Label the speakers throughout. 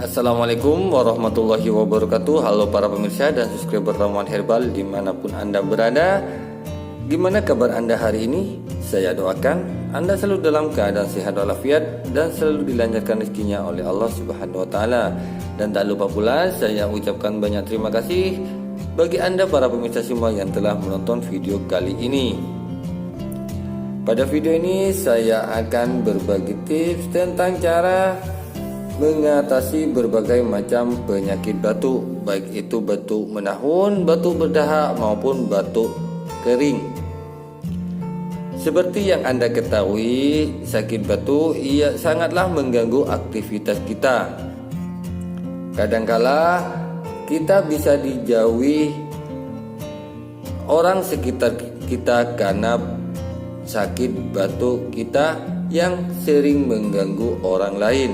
Speaker 1: Assalamualaikum warahmatullahi wabarakatuh. Halo para pemirsa dan subscriber Ramuan Herbal dimanapun Anda berada. Gimana kabar Anda hari ini? Saya doakan Anda selalu dalam keadaan sehat walafiat dan selalu dilancarkan rezekinya oleh Allah Subhanahu wa taala. Dan tak lupa pula saya ucapkan banyak terima kasih bagi Anda para pemirsa semua yang telah menonton video kali ini. Pada video ini saya akan berbagi tips tentang cara mengatasi berbagai macam penyakit batuk, baik itu batuk menahun, batuk berdahak maupun batuk kering. Seperti yang Anda ketahui, sakit batuk ia sangatlah mengganggu aktivitas kita. Kadangkala kita bisa dijauhi orang sekitar kita karena sakit batuk kita yang sering mengganggu orang lain.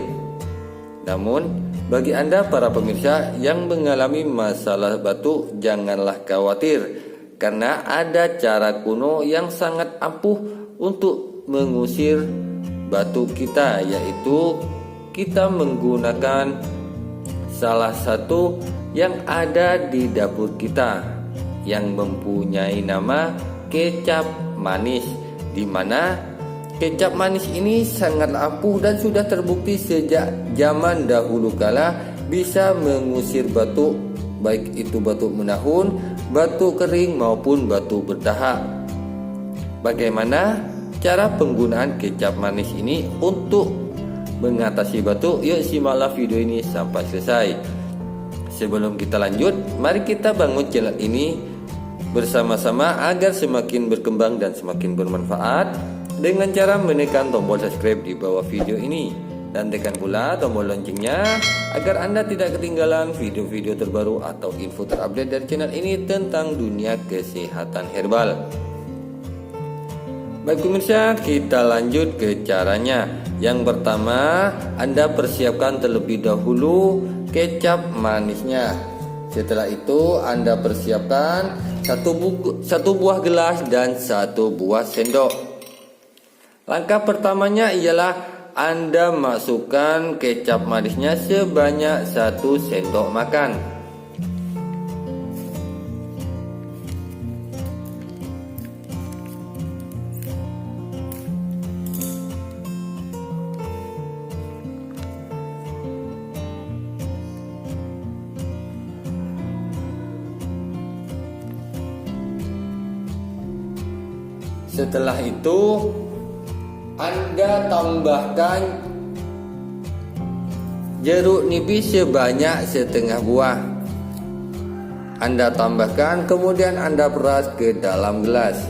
Speaker 1: Namun, bagi Anda para pemirsa yang mengalami masalah batuk, janganlah khawatir, karena ada cara kuno yang sangat ampuh untuk mengusir batuk kita, yaitu kita menggunakan salah satu yang ada di dapur kita yang mempunyai nama kecap manis, di mana kecap manis ini sangat ampuh dan sudah terbukti sejak zaman dahulu kala bisa mengusir batuk, baik itu batuk menahun, batuk kering maupun batuk berdahak. Bagaimana cara penggunaan kecap manis ini untuk mengatasi batuk? Yuk simaklah video ini sampai selesai. Sebelum kita lanjut, mari kita bangun channel ini bersama-sama agar semakin berkembang dan semakin bermanfaat dengan cara menekan tombol subscribe di bawah video ini dan tekan pula tombol loncengnya agar Anda tidak ketinggalan video-video terbaru atau info terupdate dari channel ini tentang dunia kesehatan herbal. Baik pemirsa, kita lanjut ke caranya. Yang pertama, Anda persiapkan terlebih dahulu kecap manisnya. Setelah itu Anda persiapkan satu buah gelas dan satu buah sendok. Langkah pertamanya ialah Anda masukkan kecap manisnya sebanyak 1 sendok makan. Setelah itu Anda tambahkan jeruk nipis sebanyak setengah buah. Anda tambahkan, kemudian Anda peras ke dalam gelas.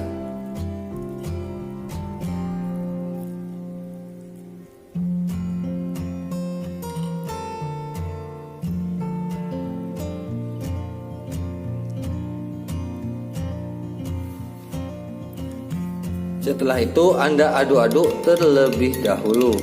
Speaker 1: Setelah itu Anda aduk-aduk terlebih dahulu.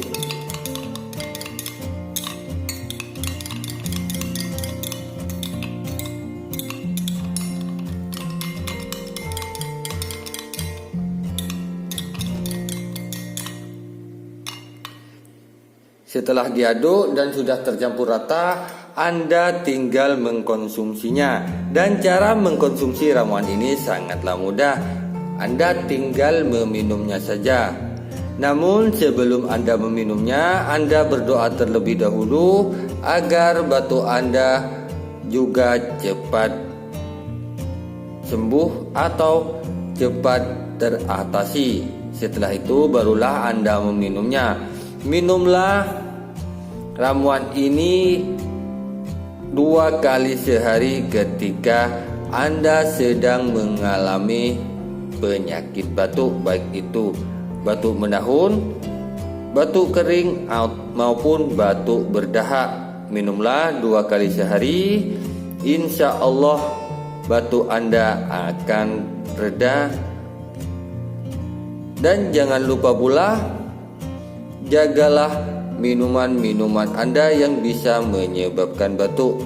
Speaker 1: Setelah diaduk dan sudah tercampur rata, Anda tinggal mengkonsumsinya. Dan cara mengkonsumsi ramuan ini sangatlah mudah. Anda tinggal meminumnya saja. Namun sebelum Anda meminumnya, Anda berdoa terlebih dahulu agar batuk Anda juga cepat sembuh atau cepat teratasi. Setelah itu barulah Anda meminumnya. Minumlah ramuan ini 2 kali sehari ketika Anda sedang mengalami penyakit batuk, baik itu batuk menahun, batuk kering maupun batuk berdahak. Minumlah 2 kali sehari, insya Allah batuk Anda akan reda. Dan jangan lupa pula jagalah minuman-minuman Anda yang bisa menyebabkan batuk.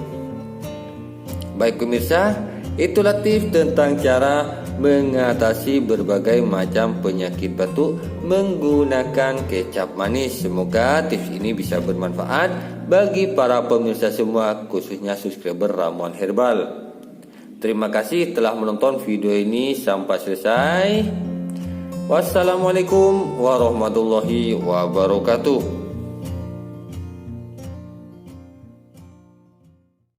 Speaker 1: Baik pemirsa, Itulah tips tentang cara mengatasi berbagai macam penyakit batuk menggunakan kecap manis. Semoga tips ini bisa bermanfaat bagi para pemirsa semua, khususnya subscriber Ramuan Herbal. Terima kasih telah menonton video ini sampai selesai. Wassalamualaikum warahmatullahi wabarakatuh.